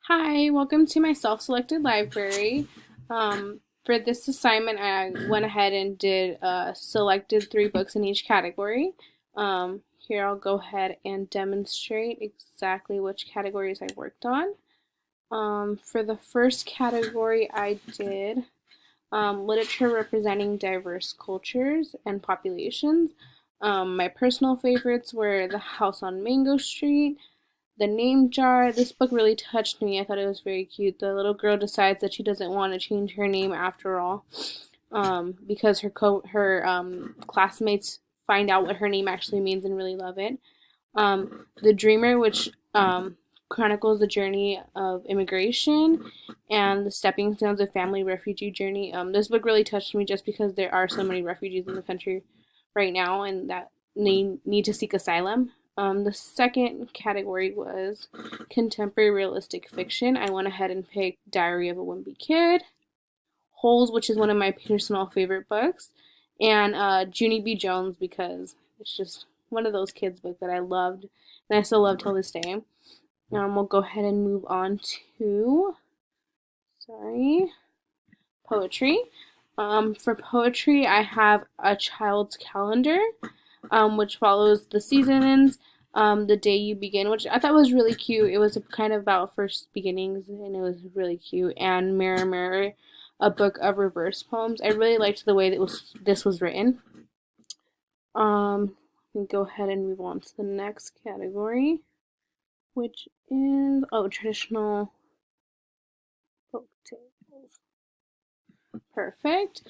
Hi, welcome to my self-selected library. For this assignment, I went ahead and did selected 3 books in each category. Here I'll go ahead and demonstrate exactly which categories I worked on. For the first category, I did literature representing diverse cultures and populations. My personal favorites were The House on Mango Street, The Name Jar. This book really touched me. I thought it was very cute. The little girl decides that she doesn't want to change her name after all, because her classmates find out what her name actually means and really love it. The Dreamer, which chronicles the journey of immigration and the stepping stones of family refugee journey. This book really touched me just because there are so many refugees in the country right now and that need to seek asylum. The second category was contemporary realistic fiction. I went ahead and picked Diary of a Wimpy Kid, Holes, which is one of my personal favorite books, and Junie B. Jones because it's just one of those kids' books that I loved and I still love till this day. We'll go ahead and move on to, sorry, poetry. For poetry, I have A Child's Calendar, which follows the seasons, the day you begin, which I thought was really cute. It was kind of about first beginnings, and it was really cute. And Mirror Mirror, a book of reverse poems. I really liked the way that this was written. We can go ahead and move on to the next category, which is traditional folk tales. Perfect.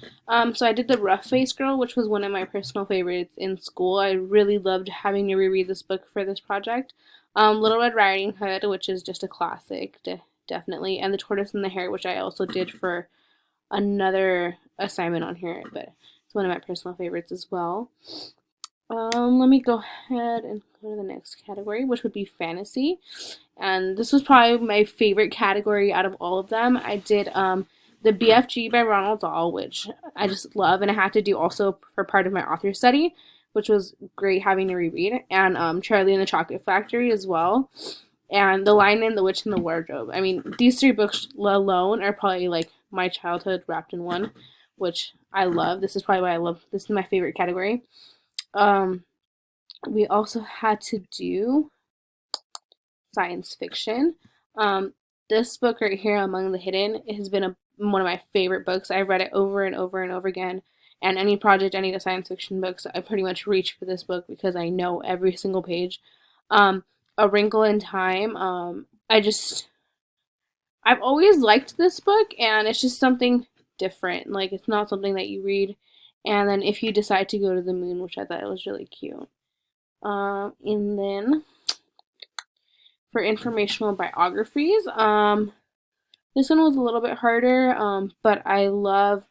So I did The Rough Face Girl, which was one of my personal favorites in school. I really loved having to reread this book for this project. Little Red Riding Hood, which is just a classic, definitely, and The Tortoise and the Hare, which I also did for another assignment on here, but it's one of my personal favorites as well. Let me go ahead and go to the next category, which would be fantasy. And this was probably my favorite category out of all of them. I did the BFG by Ronald Dahl, which I just love, and I had to do also for part of my author study, which was great having to reread, and Charlie and the Chocolate Factory as well, and The Lion and the Witch and the Wardrobe. I mean, these 3 books alone are probably like my childhood wrapped in one, which I love. This is probably why I love. This is my favorite category. Um, we also had to do science fiction. Um, this book right here, Among the Hidden, has been one of my favorite books. I've read it over and over and over again. And any project, any of the science fiction books, I pretty much reach for this book because I know every single page. A Wrinkle in Time. I've always liked this book, and it's just something different. Like, it's not something that you read, and then if you decide to go to the moon, which I thought was really cute. And then for informational biographies. This one was a little bit harder, but I love,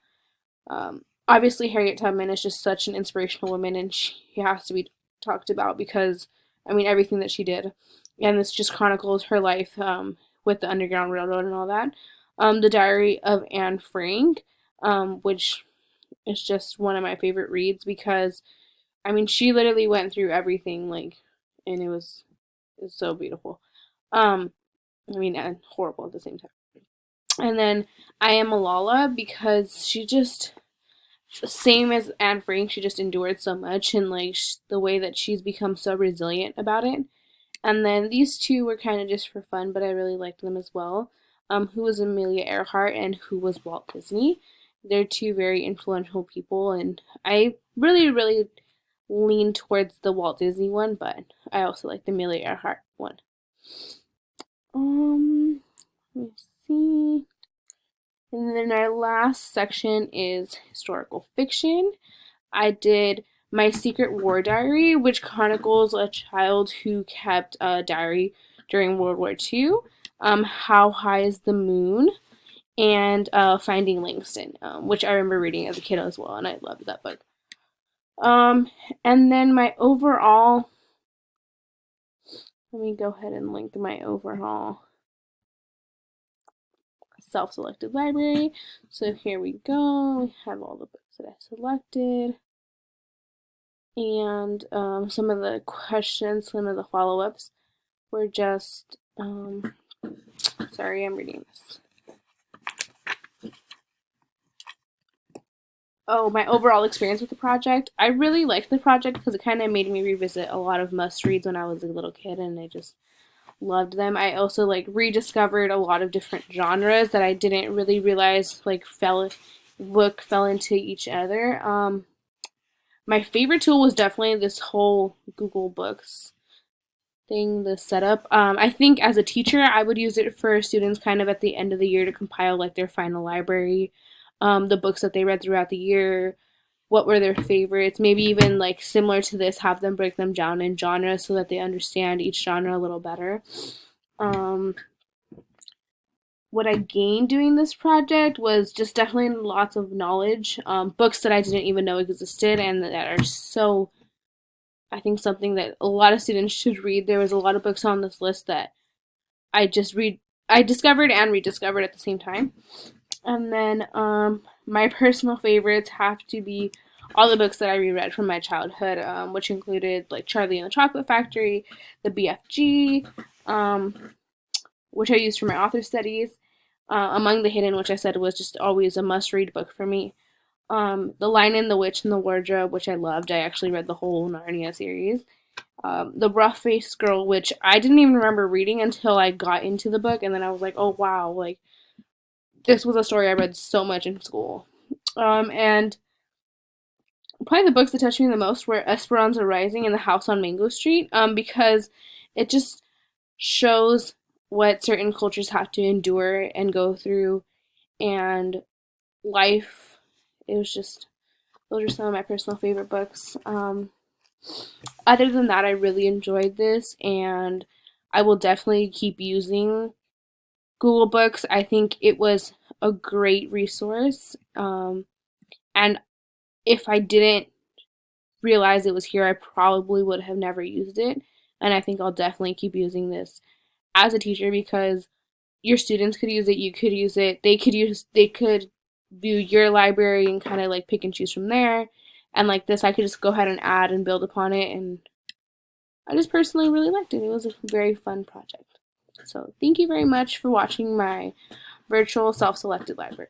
obviously, Harriet Tubman is just such an inspirational woman, and she has to be talked about because, I mean, everything that she did. And this just chronicles her life with the Underground Railroad and all that. The Diary of Anne Frank, which is just one of my favorite reads because, I mean, she literally went through everything, like, and it was so beautiful. Um, I mean, and horrible at the same time. And then I Am Malala because she just, same as Anne Frank, she just endured so much and like the way that she's become so resilient about it. And then these 2 were kind of just for fun, but I really liked them as well. Who was Amelia Earhart and Who was Walt Disney? They're 2 very influential people, and I really, really lean towards the Walt Disney one, but I also like the Amelia Earhart one. Let me see. And then our last section is historical fiction. I did My Secret War Diary, which chronicles a child who kept a diary during World War II. How High is the Moon? And Finding Langston, which I remember reading as a kid as well, and I loved that book. And then my overall, let me go ahead and link my overall self-selected library. So here we go. We have all the books that I selected. And some of the questions, some of the follow-ups were just Sorry, I'm reading this. Oh, my overall experience with the project. I really liked the project because it kind of made me revisit a lot of must reads when I was a little kid, and I just loved them. I also like rediscovered a lot of different genres that I didn't really realize like fell into each other. My favorite tool was definitely this whole Google Books thing, the setup. I think as a teacher, I would use it for students kind of at the end of the year to compile like their final library, the books that they read throughout the year, what were their favorites, maybe even like similar to this, have them break them down in genres so that they understand each genre a little better. Um, what I gained doing this project was just definitely lots of knowledge, books that I didn't even know existed and that are so, I think, something that a lot of students should read. There was a lot of books on this list that I discovered and rediscovered at the same time. And then my personal favorites have to be all the books that I reread from my childhood, which included like Charlie and the Chocolate Factory, the BFG, um, which I used for my author studies, Among the Hidden, which I said was just always a must read book for me. The Lion, the Witch, and the Wardrobe, which I loved. I actually read the whole Narnia series. The Rough Faced Girl, which I didn't even remember reading until I got into the book, and then I was like, oh wow, like this was a story I read so much in school. And probably the books that touched me the most were Esperanza Rising and The House on Mango Street, because it just shows what certain cultures have to endure and go through, and life. It was just, those are some of my personal favorite books. Other than that, I really enjoyed this, and I will definitely keep using Google Books. I think it was a great resource. And if I didn't realize it was here, I probably would have never used it. And I think I'll definitely keep using this as a teacher because your students could use it, you could use it, they could view your library and kind of like pick and choose from there. And like this, I could just go ahead and add and build upon it. And I just personally really liked it. It was a very fun project. So thank you very much for watching my virtual self-selected library.